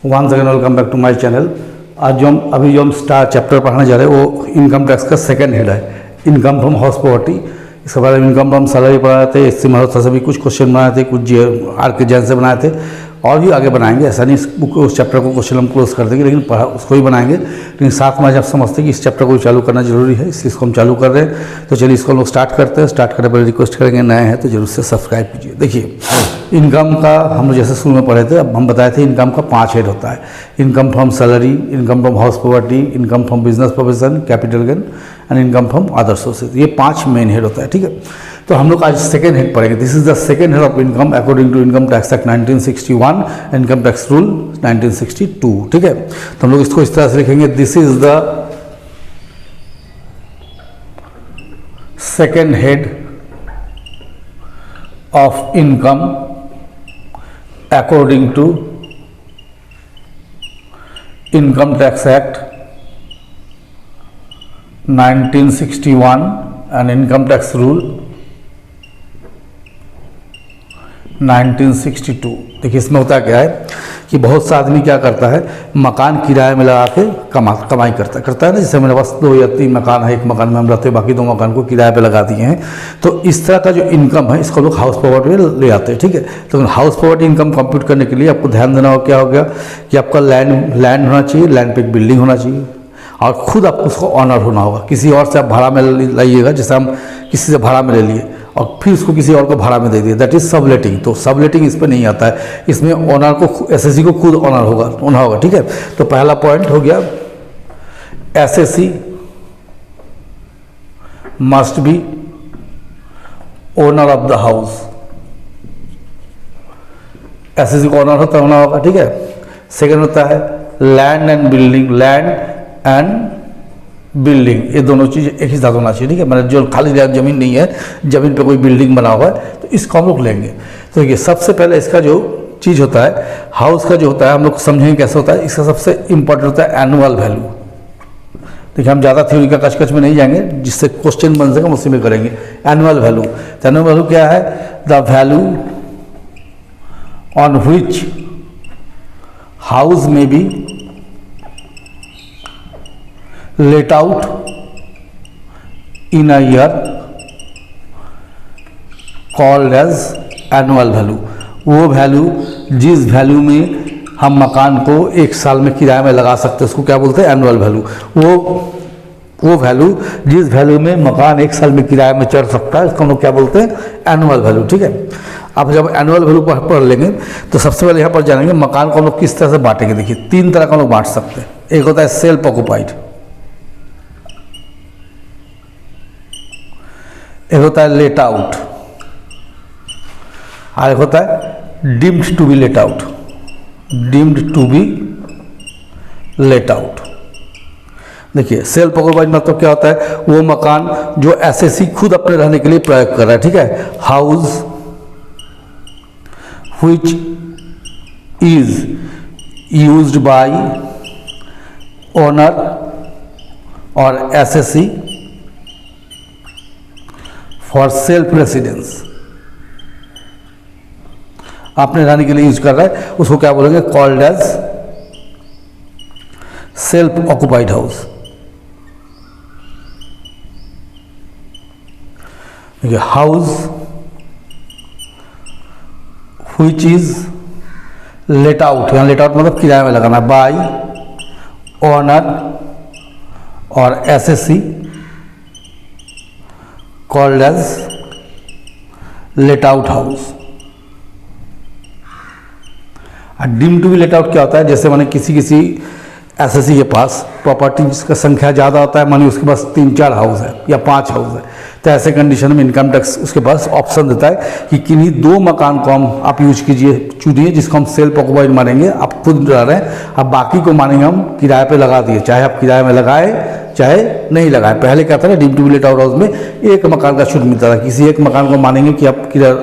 One second welcome back to my channel. आज जो हम स्टार चैप्टर पढ़ने जा रहे हैं वो इनकम टैक्स का सेकंड हेड है, इनकम फ्रॉम हाउस प्रॉपर्टी। इसके बाद इनकम फ्रॉम सैलरी पढ़ाए थे, इससे मल्होत्रा से भी कुछ क्वेश्चन बनाए थे, कुछ आर के जैन से बनाए थे और भी आगे बनाएंगे। ऐसा नहीं उस चैप्टर को क्वेश्चन हम क्लोज कर देंगे, लेकिन उसको ही बनाएंगे। लेकिन साथ में आज आप समझते हैं कि इस चैप्टर को चालू करना जरूरी है, इसलिए इसको हम चालू कर रहे हैं। तो चलिए इसको हम लोग स्टार्ट करते हैं। स्टार्ट करने पर रिक्वेस्ट करेंगे, नए हैं तो जरूर से सब्सक्राइब कीजिए। देखिए, इनकम का हम लोग जैसे शुरू में पढ़े थे, अब हम बताए थे इनकम का 5 हेड होता है। Income from salary, income from house property, income from business provision, capital gain and income from other sources. ये 5 मेन हेड होता है, ठीक है। तो हम लोग आज सेकेंड हेड पढ़ेंगे। This is the second head of income according to income tax act 1961, income tax rule 1962, ठीक है। तो हम लोग इसको इस तरह से लिखेंगे, this is the second head of income according to income tax act 1961 and income tax rule 1962। देखिए, इसमें होता क्या है कि बहुत सा आदमी क्या करता है, मकान किराए में लगा के कमाई करता है ना। जैसे मेरे पास 2 या 3 मकान है, एक मकान में हम रहते हैं, बाकी 2 मकान को किराए पे लगा दिए हैं। तो इस तरह का जो इनकम है इसको लोग हाउस प्रॉपर्टी में ले आते हैं, ठीक है। तो हाउस प्रॉपर्टी इनकम कंप्यूट करने के लिए आपको ध्यान देना हो, क्या हो गया कि आपका लैंड होना चाहिए, लैंड पे एक बिल्डिंग होना चाहिए और खुद आपको उसको ऑनर होना होगा। किसी और से आप भाड़ा में लाइएगा, जैसे हम किसी से भाड़ा में ले लिए और फिर उसको किसी और को भाड़ा में दे दिए, दैट इज सबलेटिंग। तो सबलेटिंग इस पर नहीं आता है, इसमें ओनर को, एसएससी को खुद ऑनर होगा, ठीक है। तो पहला पॉइंट हो गया, SSC must be owner of the house. SSC को ऑनर होना होगा, ठीक है। सेकेंड होता है land and building, land and building, ये दोनों चीज़ एक ही साथ होना चाहिए, ठीक है। मतलब जो खाली ज़मीन नहीं है, ज़मीन पे कोई बिल्डिंग बना हुआ है, तो इसको हम लोग लेंगे। तो देखिए, सबसे पहले इसका जो चीज़ होता है, हाउस का जो होता है, हम लोग समझेंगे कैसे होता है। इसका सबसे इंपॉर्टेंट होता है एनुअल वैल्यू। देखिए, हम ज़्यादा थ्योरी का कच में नहीं जाएंगे, जिससे क्वेश्चन बन सके हम उसी में करेंगे। एनुअल वैल्यू, तो एनुअल वैल्यू क्या है, the value on which house में B let out in a year called as annual value। वो वैल्यू, जिस वैल्यू में हम मकान को 1 साल में किराए में लगा सकते हैं, उसको क्या बोलते हैं, एनुअल वैल्यू। वो वैल्यू, जिस वैल्यू में मकान 1 साल में किराए में चढ़ सकता है, उसको हम लोग क्या बोलते हैं, एनुअल वैल्यू, ठीक है। अब जब एनुअल वैल्यू पढ़ लेंगे तो सबसे पहले यहाँ पर जानेंगे मकान को हम लोग किस तरह से बांटेंगे। देखिए, 3 तरह का हम लोग बांट सकते हैं। एक होता है सेल्फ ऑक्युपाइड, एक होता है लेट आउट और एक होता है deemed to be let out. Deemed to be let out. देखिए, सेल्फ ऑक्युपाइड मतलब क्या होता है, वो मकान जो एसएससी खुद अपने रहने के लिए प्रयोग कर रहा है, ठीक है। House which is used by owner और एसएससी फॉर सेल्फ रेसिडेंस, अपने रहने के लिए यूज कर रहा है, उसको क्या बोलेंगे, called as self occupied house. देखिए, house which is let out, यहाँ लेट आउट मतलब किराए में लगाना, बाय ओनर और SSC called as let out house. Deem to be let out क्या होता है, जैसे माने किसी एसएससी के पास प्रॉपर्टी जिसका संख्या ज़्यादा होता है, माने उसके पास 3-4 हाउस है या 5 हाउस है, तो ऐसे कंडीशन में इनकम टैक्स उसके पास ऑप्शन देता है कि किन्हीं 2 मकान को आप यूज कीजिए, चुनिए, जिसको हम सेल्फ ऑक्युपाइड मानेंगे, आप खुद रह रहे हैं, अब बाकी को मानेंगे हम किराए पे लगा दिए, चाहे आप किराए में लगाए चाहे नहीं लगाए। पहले क्या था ना, deem to be let out house में एक मकान का छूट मिलता था, किसी एक मकान को मानेंगे कि आप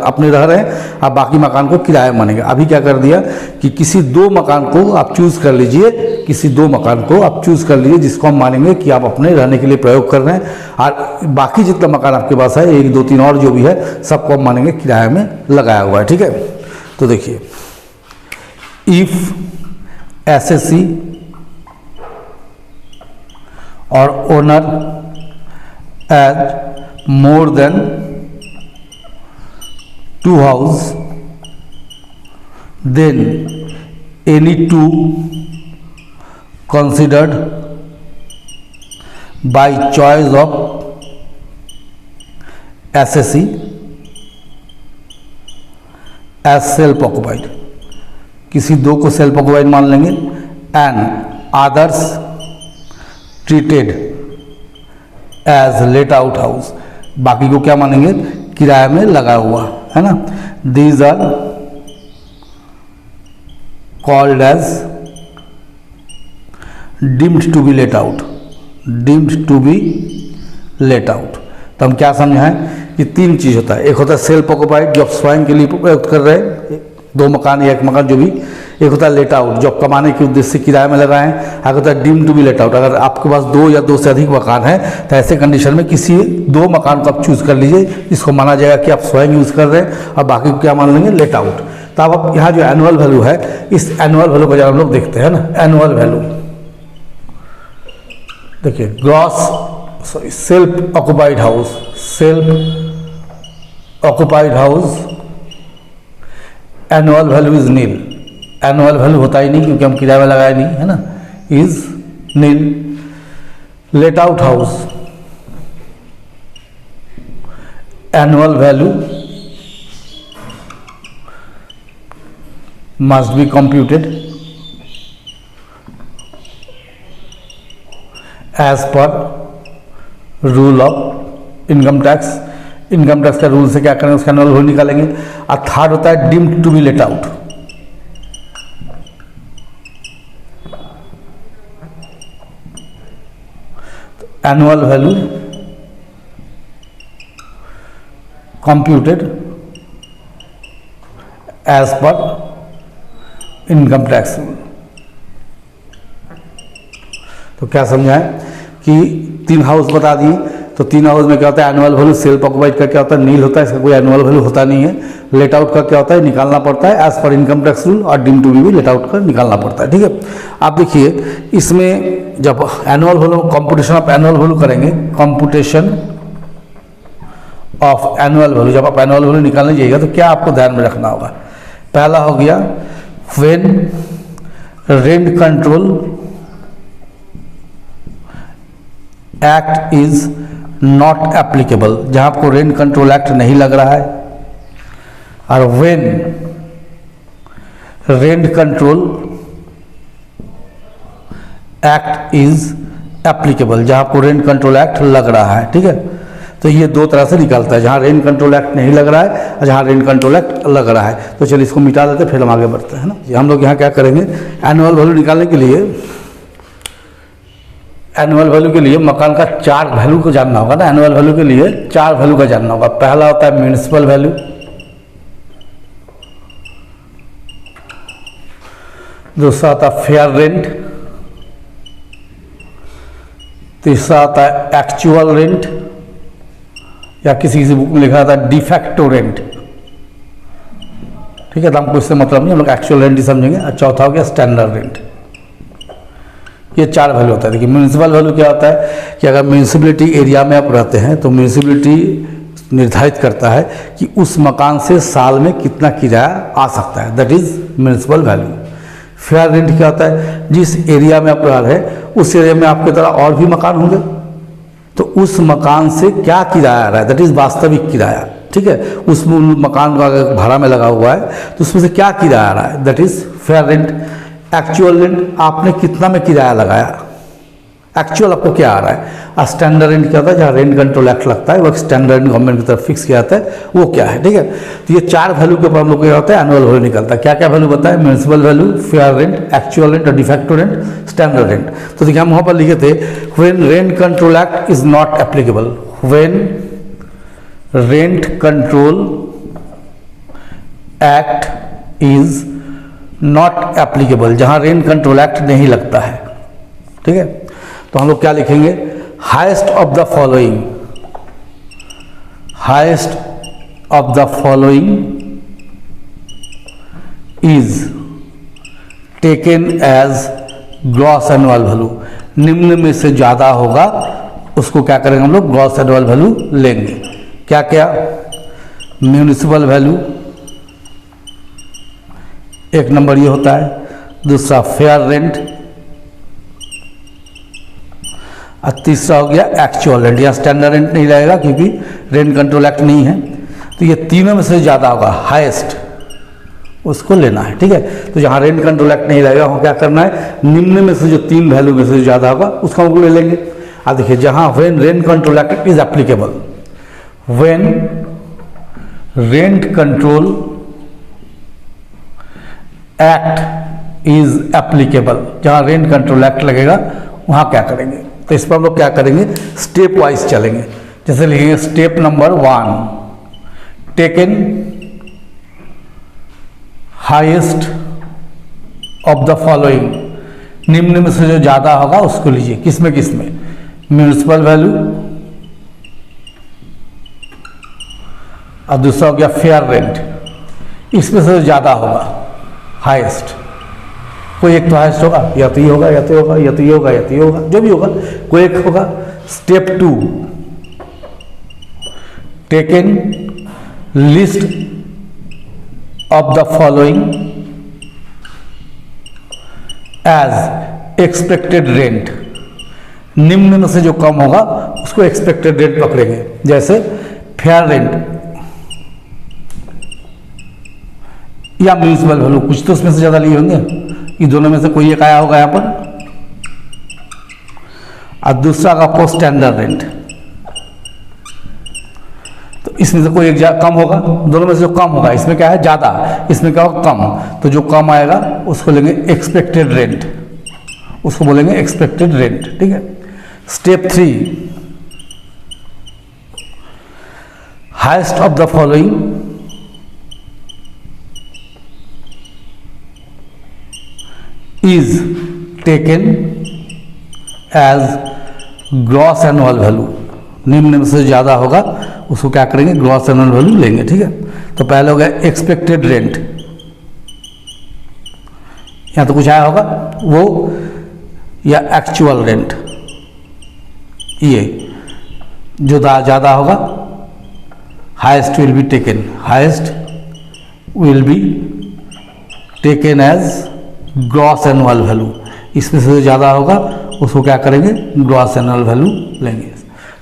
अपने रह रहे हैं, आप बाकी मकान को किराए मानेंगे। अभी क्या कर दिया कि किसी 2 मकान को आप चूज कर लीजिए, किसी 2 मकान को आप चूज कर लीजिए जिसको हम मानेंगे कि आप अपने रहने के लिए प्रयोग कर रहे हैं, और बाकी जितना मकान आपके पास है, 1, 2, 3 और जो भी है, सबको हम मानेंगे किराए में लगाया हुआ है, ठीक है। तो देखिए, if SSC or owner as more than 2 house, then any two considered by choice of SSC as self occupied, किसी दो को सेल्फ ऑक्युपाइड मान लेंगे, and others treated as let out house, बाकी को क्या मानेंगे, किराए में लगा हुआ, है ना। These are called as deemed to be let out, deemed to be let out. तो हम क्या समझाएं कि तीन चीज होता है, एक होता है सेल्फ ऑक्युपाइड जो आप स्वयं के लिए प्रयुक्त कर रहे हैं, दो मकान या एक मकान जो भी, एक होता है लेट आउट जो आप कमाने के उद्देश्य से किराए में लगाएं, एक होता है deem to be let out. अगर आपके पास दो या दो से अधिक मकान है तो ऐसे कंडीशन में किसी दो मकान को आप चूज कर लीजिए, इसको माना जाएगा कि आप स्वयं यूज कर रहे हैं, और बाकी को क्या मान लेंगे, लेट आउट। तो अब यहाँ जो एनुअल वैल्यू है, इस एनुअल वैल्यू को जब हम लोग देखते हैं ना, एनुअल वैल्यू देखिए, gross self occupied house, self occupied house annual value is nil, annual value होता ही नहीं क्योंकि हम किराए में लगाए नहीं, है ना, is nil. Let out house annual value must be computed as per rule of income tax. Income tax का रूल से क्या करेंगे, उसका एनुअल वैल्यू निकालेंगे। और थर्ड होता है deemed to be let out, annual value computed as per income tax rule. तो क्या समझाएं कि तीन हाउस बता दिए, तो तीन हाउस में क्या होता है, एनुअल वैल्यू सेल्फ ऑक्युपाइड का क्या होता है, नील होता है, इसका कोई एनुअल वैल्यू होता नहीं है। लेट आउट का क्या होता है, निकालना पड़ता है as per income tax rule, और डीम टू बी भी लेट आउट का निकालना पड़ता है। ठीक है, आप देखिए इसमें जब annual value computation of annual value करेंगे, कंप्यूटेशन ऑफ एनुअल वैल्यू, जब आप एनुअल वैल्यू निकालने जाइएगा तो क्या आपको ध्यान में रखना होगा। पहला हो गया when rent control act is not applicable, जहां आपको रेंट कंट्रोल एक्ट नहीं लग रहा है, और when rent control act is applicable, जहां आपको रेंट कंट्रोल एक्ट लग रहा है। ठीक है, तो ये दो तरह से निकलता है, जहां रेंट कंट्रोल एक्ट नहीं लग रहा है और जहां रेंट कंट्रोल एक्ट लग रहा है। तो चलिए इसको मिटा देते फिर हम आगे बढ़ते हैं ना। हम लोग यहाँ क्या करेंगे, एनुअल वैल्यू निकालने के लिए, एनुअल वैल्यू के लिए मकान का चार वैल्यू को जानना होगा ना। एनुअल वैल्यू के लिए चार वैल्यू का जानना होगा। पहला होता है म्युनिसिपल वैल्यू, दूसरा होता है फेयर रेंट, तीसरा होता है एक्चुअल रेंट, या किसी बुक में लिखा था डिफेक्टो रेंट। ठीक है, तो हमको इससे मतलब नहीं, हम लोग एक्चुअल रेंट ही समझेंगे। और चौथा हो गया स्टैंडर्ड रेंट। ये चार वैल्यू होता है। देखिए म्युनिसिपल वैल्यू क्या होता है कि अगर म्यूनिसिपलिटी एरिया में आप रहते हैं तो म्यूनिसिपलिटी निर्धारित करता है कि उस मकान से साल में कितना किराया आ सकता है, that is municipal value. Fair rent क्या होता है, जिस एरिया में आप रह रहे हैं उस एरिया में आपकी तरह और भी मकान होंगे, तो उस मकान से क्या किराया आ रहा है, दैट इज वास्तविक किराया। ठीक है, उस मकान का अगर भाड़ा में लगा हुआ है तो उसमें से क्या किराया आ रहा है, that is fair rent. Actual rent, आपने कितना में किराया लगाया, एक्चुअल आपको क्या आ रहा है। स्टैंडर्ड रेंट क्या होता है, जहाँ रेंट कंट्रोल एक्ट लगता है वो स्टैंडर्ड गवर्नमेंट की तरफ फिक्स किया जाता है, वो क्या है। ठीक है, तो ये चार वैल्यू के ऊपर हम लोग क्या होता है, एनुअल वैल्यू निकलता है। क्या क्या वैल्यू बताए, municipal value, fair rent, actual rent और डिफेक्टो रेंट, स्टैंडर्ड रेंट। तो देखिए हम वहाँ पर लिखे थे when rent control act is not applicable, when rent control act is not applicable, जहां रेंट कंट्रोल एक्ट नहीं लगता है। ठीक है, तो हम लोग क्या लिखेंगे, highest of the following, highest of the following is taken as gross annual value, निम्न में से ज़्यादा होगा उसको क्या करेंगे हम लोग, ग्रॉस एनुअल वैल्यू लेंगे। क्या क्या, म्यूनिसिपल वैल्यू एक नंबर ये होता है, दूसरा फेयर रेंट, और तीसरा हो गया एक्चुअल रेंट। या स्टैंडर्ड रेंट नहीं लगेगा क्योंकि रेंट कंट्रोल एक्ट नहीं है, तो ये तीनों में से ज़्यादा होगा, हाईएस्ट उसको लेना है। ठीक है, तो जहाँ रेंट कंट्रोल एक्ट नहीं लगेगा वहाँ क्या करना है, निम्न में से जो तीन वैल्यू में से जो ज़्यादा होगा उसका हम ले लेंगे। अब देखिए, जहाँ when rent control act is applicable, when rent control act is applicable, जहाँ रेंट कंट्रोल एक्ट लगेगा वहाँ क्या करेंगे, तो इस पर हम लोग क्या करेंगे, स्टेप वाइज चलेंगे। जैसे लिखेंगे step number 1, taken highest of the following, निम्न में से जो ज़्यादा होगा उसको लीजिए। किसमें किसमें, म्यूनिसिपल वैल्यू, और दूसरा हो गया फेयर रेंट, इसमें से जो ज़्यादा होगा हाईएस्ट, कोई एक तो हाईएस्ट होगा, या तो ये होगा या तो ये होगा या तो ये होगा या तो ये होगा, जो भी होगा कोई एक होगा। Step 2, taken least of the following as expected rent, निम्न में से जो कम होगा उसको एक्सपेक्टेड रेंट पकड़ेंगे। जैसे फेयर रेंट या म्यूनिसिपल वैल्यू, कुछ तो उसमें से ज़्यादा लिए होंगे, ये दोनों में से कोई एक आया होगा यहाँ पर। और दूसरा का आपको स्टैंडर्ड रेंट, तो इसमें से कोई एक कम होगा, दोनों में से जो कम होगा, इसमें क्या है ज़्यादा, इसमें क्या होगा कम, तो जो कम आएगा उसको लेंगे एक्सपेक्टेड रेंट, उसको बोलेंगे एक्सपेक्टेड रेंट। ठीक है। Step 3, highest of the following is taken as gross annual value, निम्न में से ज़्यादा होगा उसको क्या करेंगे, ग्रॉस एनुअल वैल्यू लेंगे। ठीक है, तो पहले हो गया एक्सपेक्टेड रेंट, यहाँ तो कुछ आया होगा वो, या एक्चुअल रेंट, ये जो ज़्यादा होगा highest will be taken, highest will be taken as gross annual value, इसमें से ज़्यादा होगा उसको क्या करेंगे, ग्रॉस एनुअल वैल्यू लेंगे।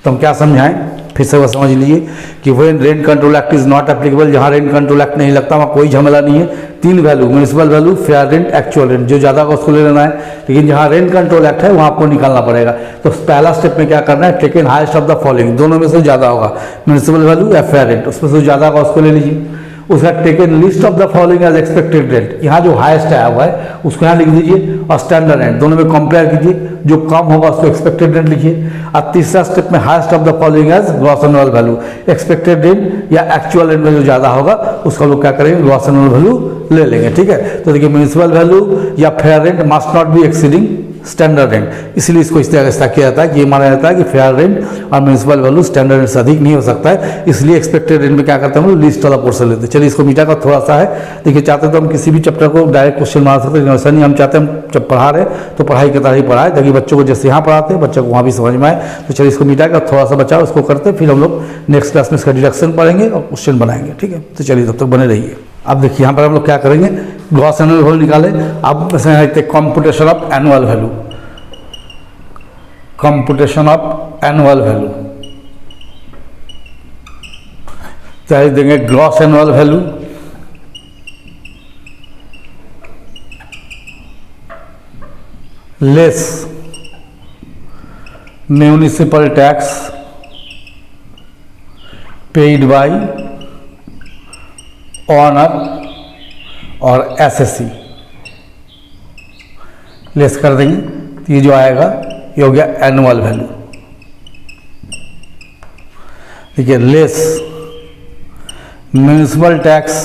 तो हम क्या समझाएं, फिर से वो समझ लीजिए कि वो rent control act is not applicable, जहाँ रेंट कंट्रोल एक्ट नहीं लगता वहाँ कोई झमेला नहीं है। तीन value, municipal value, fair rent, actual rent, जो ज़्यादा होगा उसको ले लेना है। लेकिन जहाँ रेंट कंट्रोल एक्ट है वहाँ आपको निकालना पड़ेगा। तो पहला स्टेप में क्या करना है, taken highest of the following, दोनों में से ज़्यादा होगा, म्यूनिसिपल वैल्यू या फेयर रेंट, उसमें से ज़्यादा होगा उसको ले लीजिए। उसका taken least of the following as expected rent, यहाँ जो हाईएस्ट आया हुआ है उसको यहाँ लिख दीजिए, और स्टैंडर्ड रेंट, दोनों में कंपेयर कीजिए, जो कम होगा उसको एक्सपेक्टेड रेंट लिखिए। और तीसरा स्टेप में highest of the following as gross annual value, expected rent या एक्चुअल रेंट में जो ज़्यादा होगा उसका लोग क्या करेंगे, ग्रॉस एनुअल वैल्यू ले लेंगे। ठीक है, तो देखिए म्यूनिसिपल वैल्यू या fair rent must not be exceeding standard rent, इसलिए इसको इस तरह किया जाता है कि ये माना जाता है कि फेयर रेंट और म्यूनिसिपल वैल्यू स्टैंडर्ड रेंट से अधिक नहीं हो सकता है, इसलिए एक्सपेक्टेड रेंट में क्या करते हैं हम लोग, लिस्ट वाला पोर्शन लेते हैं। चलिए इसको मीटा का थोड़ा सा है, देखिए चाहते तो हम किसी भी चैप्टर को डायरेक्ट क्वेश्चन मार सकते हैं, ऐसा नहीं, हम चाहते हैं हम जब पढ़ा रहे तो पढ़ाई की तरह ही पढ़ाए, ताकि बच्चों को जैसे यहाँ पढ़ाते हैं बच्चों को वहाँ भी समझ में आए। तो चलिए इसको मीटा का थोड़ा सा बचाओ, उसको करते फिर हम लोग नेक्स्ट क्लास में इसका डिडक्शन पढ़ेंगे और क्वेश्चन बनाएंगे। ठीक है, तो चलिए तब तक बने रहिए। अब देखिए यहाँ पर हम लोग क्या करेंगे, ग्रॉस एनुअल वैल्यू निकाले। अब computation of annual value, computation of annual value, चाहे देंगे gross annual value less municipal tax paid by owner और एसएससी, लेस कर देंगे तो ये जो आएगा ये हो गया एनुअल वैल्यू। देखिए less municipal tax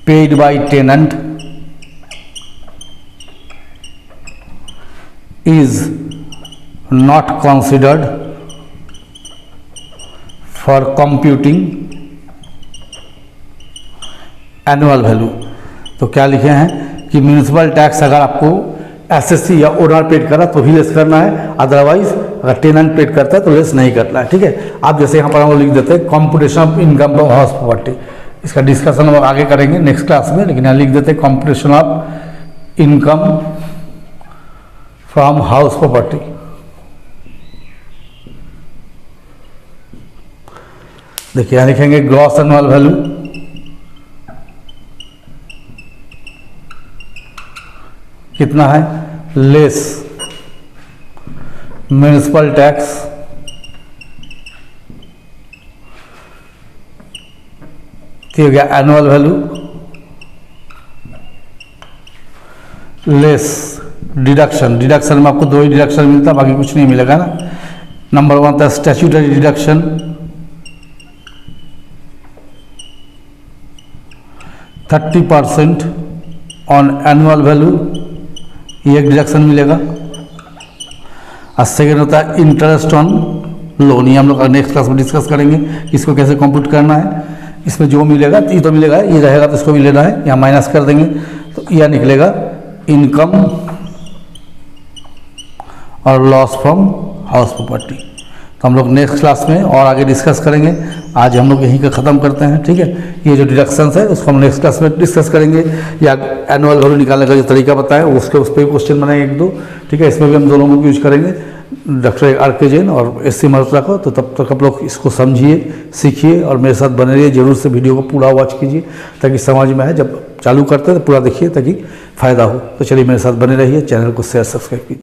paid by tenant is not considered for computing annual value। तो क्या लिखे हैं कि म्यूनिसिपल टैक्स अगर आपको एसएससी या ओनर पेड करा तो ही लेस करना है, अदरवाइज अगर टेनेंट पेड करता है तो लेस नहीं करना है। ठीक है, आप जैसे यहाँ पर हम लिख देते हैं computation of income from house property, इसका डिस्कशन हम आगे करेंगे नेक्स्ट क्लास में, लेकिन यहाँ लिख देते हैं computation of income from house property. देखिए यहाँ लिखेंगे ग्रॉस एनुअल वैल्यू, कितना है, लेस म्यूनिसिपल टैक्स हो गया annual value less deduction. Deduction में आपको दो ही डिडक्शन मिलता है, बाकी कुछ नहीं मिलेगा ना। नंबर 1 था statutory deduction, 30% on annual value, ये एक डिडक्शन मिलेगा। और सेकेंड होता है इंटरेस्ट ऑन लोन, ये हम लोग नेक्स्ट क्लास में डिस्कस करेंगे कि इसको कैसे कंप्यूट करना है। इसमें जो मिलेगा ये तो मिलेगा, ये रहेगा तो इसको भी लेना है, यहाँ माइनस कर देंगे तो यह निकलेगा इनकम और लॉस फ्रॉम हाउस प्रॉपर्टी। तो हम लोग नेक्स्ट क्लास में और आगे डिस्कस करेंगे। आज हम लोग यहीं का ख़त्म करते हैं। ठीक है, ये जो डिडक्शंस है उसको हम नेक्स्ट क्लास में डिस्कस करेंगे, या एनुअल वैल्यू निकालने का जो तरीका बताया उस पर भी क्वेश्चन बनाएंगे 1-2। ठीक है, इसमें भी हम दोनों को यूज करेंगे, डॉक्टर आर.के. जैन और एस.सी. मल्होत्रा को। तो तब तक आप लोग इसको समझिए, सीखिए और मेरे साथ बने रहिए। जरूर से वीडियो को पूरा वॉच कीजिए ताकि समझ में आए, जब चालू करते हैं तो पूरा देखिए ताकि फ़ायदा हो। तो चलिए मेरे साथ बने रहिए, चैनल को शेयर सब्सक्राइब कीजिए।